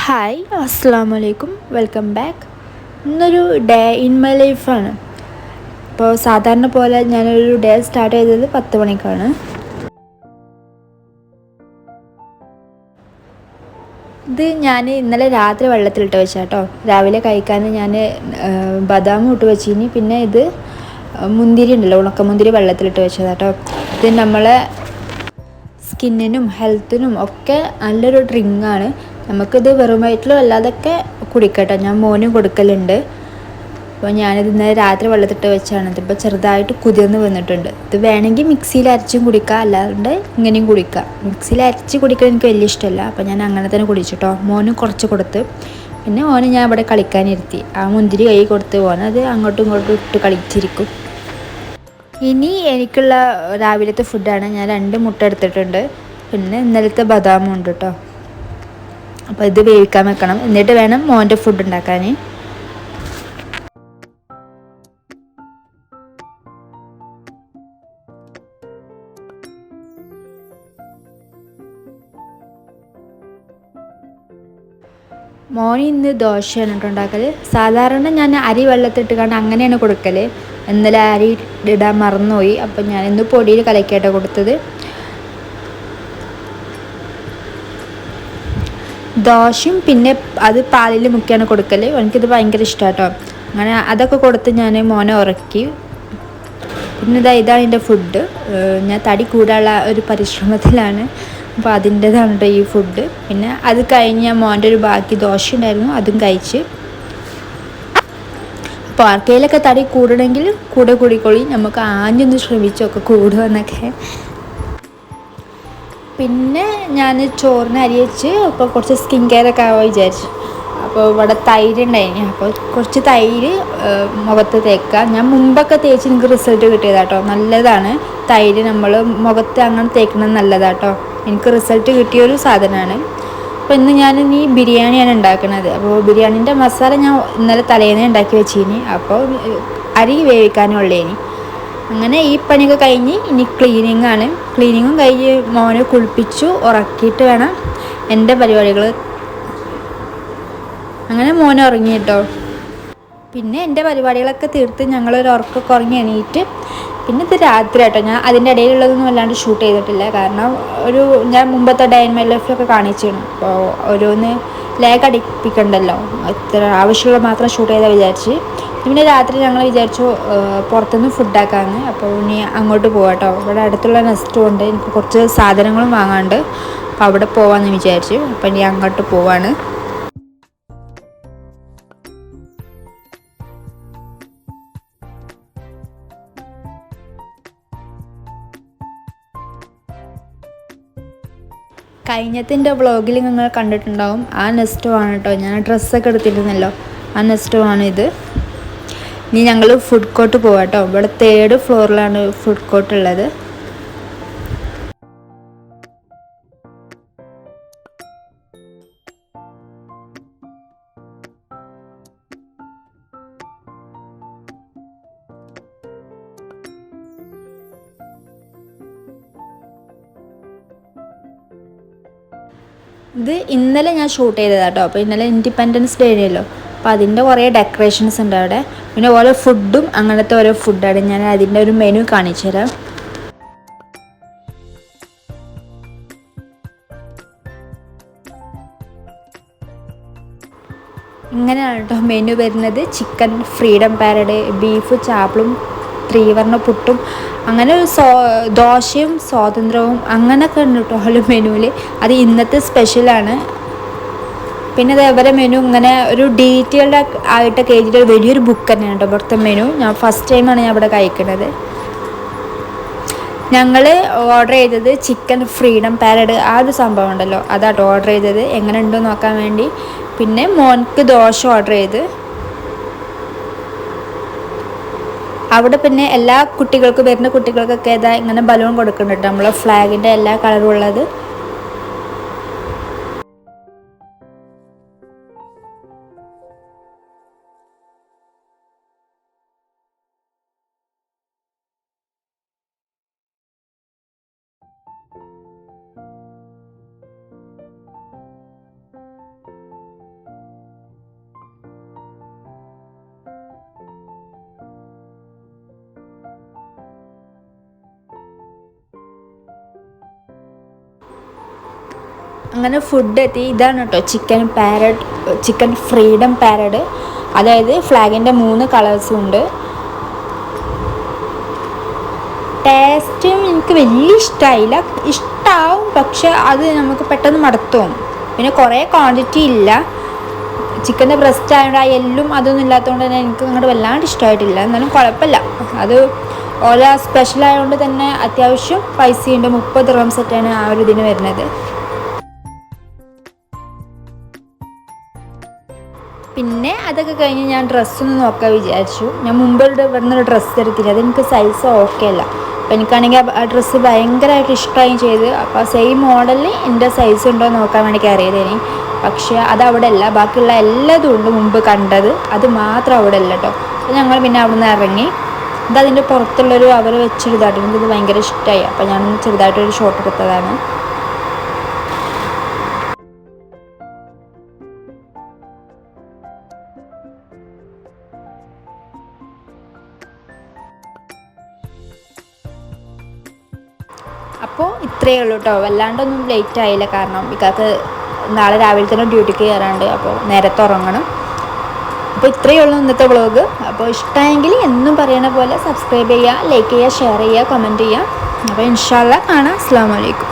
Hi അസ്സാം വലൈക്കും welcome back. ഇന്നൊരു ഡേ ഇൻ മൈ ലൈഫാണ്. ഇപ്പോൾ സാധാരണ പോലെ ഞാനൊരു ഡേ സ്റ്റാർട്ട് ചെയ്തത് 10 മണിക്കാണ്. ഇത് ഞാൻ ഇന്നലെ രാത്രി വെള്ളത്തിലിട്ട് വെച്ചാട്ടോ. രാവിലെ കഴിക്കാൻ ഞാൻ ബദാം ഇട്ട് വെച്ചിനി. പിന്നെ ഇത് മുന്തിരി ഉണ്ടല്ലോ, ഉണക്കമുന്തിരി വെള്ളത്തിലിട്ട് വെച്ചതാട്ടോ. ഇത് നമ്മളെ സ്കിന്നിനും ഹെൽത്തിനും ഒക്കെ നല്ലൊരു ഡ്രിങ്കാണ്. നമുക്കിത് വെറും വയറ്റിലും അല്ലാതൊക്കെ കുടിക്കട്ടെ. ഞാൻ മോനും കൊടുക്കലുണ്ട്. അപ്പോൾ ഞാനിത് ഇന്നലെ രാത്രി വെള്ളത്തിട്ട് വെച്ചാണ്. ഇതിപ്പോൾ ചെറുതായിട്ട് കുതിർന്ന് വന്നിട്ടുണ്ട്. ഇത് വേണമെങ്കിൽ മിക്സിയിൽ അരച്ചും കുടിക്കുക, അല്ലാണ്ട് ഇങ്ങനെയും കുടിക്കുക. മിക്സിയിൽ അരച്ച് കുടിക്കാൻ എനിക്ക് വലിയ ഇഷ്ടമല്ല, അപ്പോൾ ഞാൻ അങ്ങനെ തന്നെ കുടിച്ചിട്ടോ. മോനും കുറച്ച് കൊടുത്ത്, പിന്നെ ഓന് ഞാൻ ഇവിടെ കളിക്കാനിരുത്തി. ആ മുന്തിരി കൈ കൊടുത്ത് അത് അങ്ങോട്ടും ഇങ്ങോട്ടും ഇട്ട് കളിച്ചിരിക്കും. ഇനി എനിക്കുള്ള രാവിലത്തെ ഫുഡാണ്. ഞാൻ 2 മുട്ട എടുത്തിട്ടുണ്ട്, പിന്നെ ഇന്നലത്തെ ബദാമും ഉണ്ട് കേട്ടോ. അപ്പോൾ ഇത് വേവിക്കാൻ വെക്കണം, എന്നിട്ട് വേണം മോൻ്റെ ഫുഡ് ഉണ്ടാക്കാൻ. മോന് ഇന്ന് ദോശയാണ് കേട്ടോ ഉണ്ടാക്കൽ. സാധാരണ ഞാൻ അരി വെള്ളത്തിട്ട് കണ്ട് അങ്ങനെയാണ് കൊടുക്കൽ. ഇന്നലെ അരി ഇടാൻ മറന്നുപോയി, അപ്പം ഞാൻ ഇന്ന് പൊടിയിൽ കലക്കിയിട്ടോ കൊടുത്തത്. ദോശയും പിന്നെ അത് പാലിൽ മുക്കിയാണ് കൊടുക്കൽ. എനിക്കിത് ഭയങ്കര ഇഷ്ടമാണ് കേട്ടോ. അങ്ങനെ അതൊക്കെ കൊടുത്ത് ഞാൻ മോനെ ഉറക്കി. പിന്നെ ഇതാണ് എൻ്റെ ഫുഡ്. ഞാൻ തടി കൂടാനുള്ള ഒരു പരിശ്രമത്തിലാണ്, അപ്പോൾ അതിൻ്റെതാണ് കേട്ടോ ഈ ഫുഡ്. പിന്നെ അത് കഴിഞ്ഞ് മോൻ്റെ ഒരു ബാക്കി ദോശ ഉണ്ടായിരുന്നു, അതും കഴിച്ച്. അപ്പോൾ ആർക്കെങ്കിലൊക്കെ തടി കൂടണമെങ്കിൽ കൂടെ കൂടിക്കൊള്ളി. നമുക്ക് ആഞ്ഞൊന്ന് ശ്രമിച്ചൊക്കെ കൂടുമെന്നൊക്കെ. പിന്നെ ഞാൻ ചോറിന് അരി വെച്ച് അപ്പോൾ കുറച്ച് സ്കിൻ കെയർ ഒക്കെ ആവാൻ വിചാരിച്ചു. അപ്പോൾ ഇവിടെ തൈര് ഉണ്ടായിന്, അപ്പോൾ കുറച്ച് തൈര് മുഖത്ത് തേക്കുക. ഞാൻ മുമ്പൊക്കെ തേച്ച് എനിക്ക് റിസൾട്ട് കിട്ടിയതാട്ടോ. നല്ലതാണ് തൈര്, നമ്മൾ മുഖത്ത് അങ്ങനെ തേക്കുന്നത് നല്ലതാട്ടോ. എനിക്ക് റിസൾട്ട് കിട്ടിയൊരു സാധനമാണ്. അപ്പോൾ ഇന്ന് ഞാൻ ബിരിയാണിയാണ് ഉണ്ടാക്കുന്നത്. അപ്പോൾ ബിരിയാണീൻ്റെ മസാല ഞാൻ ഇന്നലെ തലേന്നേ ഉണ്ടാക്കി വെച്ചിനി. അപ്പോൾ അരി വേവിക്കാനുള്ളേനി. അങ്ങനെ ഈ പണിയൊക്കെ കഴിഞ്ഞ് ഇനി ക്ലീനിങ്ങാണ്. ക്ലീനിങ്ങും കഴിഞ്ഞ് മോനെ കുളിപ്പിച്ചു ഉറക്കിയിട്ട് വേണം എൻ്റെ പരിപാടികൾ. അങ്ങനെ മോനെ ഉറങ്ങി കേട്ടോ. പിന്നെ എൻ്റെ പരിപാടികളൊക്കെ തീർത്ത് ഞങ്ങളൊരു ഉറക്കമൊക്കെ ഉറങ്ങി എണീറ്റ്. പിന്നെ ഇത് രാത്രി കേട്ടോ. ഞാൻ അതിൻ്റെ ഇടയിലുള്ളതൊന്നും വല്ലാണ്ട് ഷൂട്ട് ചെയ്തിട്ടില്ല, കാരണം ഞാൻ മുമ്പത്തെ ഡേ ഇൻ മൈ ലൈഫൊക്കെ കാണിച്ചിരുന്നു. അപ്പോൾ ഓരോന്ന് ലാഗ് അടിപ്പിക്കണ്ടല്ലോ, ഇത്ര ആവശ്യമുള്ള മാത്രം ഷൂട്ട് ചെയ്താൽ വിചാരിച്ച്. പിന്നെ രാത്രി ഞങ്ങൾ വിചാരിച്ചു പുറത്തുനിന്ന് ഫുഡാക്കാമെന്ന്. അപ്പോൾ ഇനി അങ്ങോട്ട് പോകാം കേട്ടോ. ഇവിടെ അടുത്തുള്ള നെസ്റ്റും ഉണ്ട്, എനിക്ക് കുറച്ച് സാധനങ്ങളും വാങ്ങാണ്ട്. അപ്പോൾ അവിടെ പോകാമെന്ന് വിചാരിച്ചു. അപ്പോൾ ഇനി അങ്ങോട്ട് പോവാണ്. കഴിഞ്ഞത്തിൻ്റെ വ്ളോഗിൽ നിങ്ങൾ കണ്ടിട്ടുണ്ടാവും. ആ നെസ്റ്റോ ആണ് കേട്ടോ. ഞാൻ ഡ്രസ്സൊക്കെ എടുത്തിരുന്നല്ലോ, ആ നെസ്റ്റോ ആണ് ഇത്. ഇനി ഞങ്ങൾ ഫുഡ് കോർട്ട് പോവാം കേട്ടോ. ഇവിടെ 3rd ഫ്ലോറിലാണ് ഫുഡ് കോർട്ട് ഉള്ളത്. ഇത് ഇന്നലെ ഞാൻ ഷൂട്ട് ചെയ്തതാണ് കേട്ടോ. അപ്പോൾ ഇന്നലെ ഇൻഡിപെൻഡൻസ് ഡേ ആണല്ലോ, അപ്പോൾ അതിൻ്റെ കുറേ ഡെക്കറേഷൻസ് ഉണ്ട് അവിടെ. പിന്നെ ഓരോ ഫുഡും അങ്ങനത്തെ ഓരോ ഫുഡാണ്. ഞാൻ അതിൻ്റെ ഒരു മെനു കാണിച്ചു തരാം. ഇങ്ങനെയാണ് കേട്ടോ മെനു വരുന്നത്. ചിക്കൻ ഫ്രീഡം പാരഡ്, ബീഫ് ചാപ്പിളും, 3 പുട്ടും, അങ്ങനെ ദോശയും സ്വാതന്ത്ര്യവും അങ്ങനെയൊക്കെ ഉണ്ട് കേട്ടോ ആ മെനുവിൽ. അത് ഇന്നത്തെ സ്പെഷ്യലാണ്. പിന്നെ അതേപോലെ മെനു ഇങ്ങനെ ഒരു ഡീറ്റെയിൽഡ് ആയിട്ടൊക്കെ എഴുതിയിട്ട് വലിയൊരു ബുക്ക് തന്നെയാണ് കേട്ടോ ഇവിടുത്തെ മെനു. ഞാൻ ഫസ്റ്റ് ടൈമാണ് ഞാൻ ഇവിടെ കഴിക്കുന്നത്. ഞങ്ങൾ ഓർഡർ ചെയ്തത് ചിക്കൻ ഫ്രീഡം പാരഡ്, ആ ഒരു സംഭവം ഉണ്ടല്ലോ, അതാട്ടോ ഓർഡർ ചെയ്തത്. എങ്ങനെ ഉണ്ടോ നോക്കാൻ വേണ്ടി. പിന്നെ മോൻക്ക് ദോശ ഓർഡർ ചെയ്ത്. അവിടെ പിന്നെ എല്ലാ കുട്ടികൾക്കും, വരുന്ന കുട്ടികൾക്കൊക്കെ ഇതാ ഇങ്ങനെ ബലൂൺ കൊടുക്കുന്നുണ്ട്, നമ്മളെ ഫ്ലാഗിൻ്റെ എല്ലാ കളറും ഉള്ളത്. അങ്ങനെ ഫുഡ് എത്തി. ഇതാണ് കേട്ടോ ചിക്കൻ ഫ്രീഡം പാരഡ്, അതായത് ഫ്ലാഗിൻ്റെ 3 കളേഴ്സും ഉണ്ട്. ടേസ്റ്റും എനിക്ക് വലിയ ഇഷ്ടമായില്ല. ഇഷ്ടമാവും, പക്ഷെ അത് നമുക്ക് പെട്ടെന്ന് മടുത്തും. പിന്നെ കുറേ ക്വാണ്ടിറ്റി ഇല്ല. ചിക്കൻ്റെ ബ്രസ്റ്റ് ആയതുകൊണ്ട് ആ എല്ലും അതൊന്നും ഇല്ലാത്തതുകൊണ്ട് തന്നെ എനിക്ക് അങ്ങോട്ട് വല്ലാണ്ട് ഇഷ്ടമായിട്ടില്ല. എന്നാലും കുഴപ്പമില്ല, അത് ഓരോ സ്പെഷ്യൽ ആയതുകൊണ്ട് തന്നെ അത്യാവശ്യം പൈസയുണ്ട്. 30 ദിർഹം സെറ്റാണ് ആ ഒരു ഇതിന് വരുന്നത്. പിന്നെ അതൊക്കെ കഴിഞ്ഞ് ഞാൻ ഡ്രസ്സൊന്ന് നോക്കാൻ വിചാരിച്ചു. ഞാൻ മുമ്പ് ഇവിടുന്നൊരു ഡ്രസ്സ് എടുത്തില്ല, അതെനിക്ക് സൈസ് ഓക്കെ അല്ല. അപ്പോൾ എനിക്കാണെങ്കിൽ ആ ഡ്രസ്സ് ഭയങ്കരമായിട്ട് ഇഷ്ടമായും ചെയ്ത്. അപ്പോൾ സെയിം മോഡലിൽ എൻ്റെ സൈസ് ഉണ്ടോ എന്ന് നോക്കാൻ വേണ്ടി കയറിയതേനി. പക്ഷേ അത് അവിടെ അല്ല, ബാക്കിയുള്ള എല്ലാതും ഉണ്ട് മുമ്പ് കണ്ടത്, അത് മാത്രം അവിടെ അല്ല കേട്ടോ. അപ്പോൾ ഞങ്ങൾ പിന്നെ അവിടെ നിന്ന് ഇറങ്ങി. ഇതതിൻ്റെ പുറത്തുള്ളൊരു അവർ വെച്ചൊരു ഇതായിട്ട് എനിക്കിത് ഭയങ്കര ഇഷ്ടമായി. അപ്പോൾ ഞാൻ ചെറുതായിട്ടൊരു ഷോട്ട് എടുത്തതാണ്. അപ്പോൾ ഇത്രയേ ഉള്ളൂ കേട്ടോ. വല്ലാണ്ടൊന്നും ലേറ്റ് ആയില്ല, കാരണം ഇക്കാക്ക് നാളെ രാവിലെ തന്നെ ഡ്യൂട്ടിക്ക് കയറാണ്ട്, അപ്പോൾ നേരത്തെ ഉറങ്ങണം. അപ്പോൾ ഇത്രയേ ഉള്ളൂ ഇന്നത്തെ വ്ളോഗ്. അപ്പോൾ ഇഷ്ടമായെങ്കിൽ എന്നും പറയണ പോലെ സബ്സ്ക്രൈബ് ചെയ്യുക, ലൈക്ക് ചെയ്യുക, ഷെയർ ചെയ്യുക, കമൻറ്റ് ചെയ്യുക. അപ്പോൾ ഇൻഷാ അല്ലാഹ് കാണാം. അസ്സലാമു അലൈക്കും.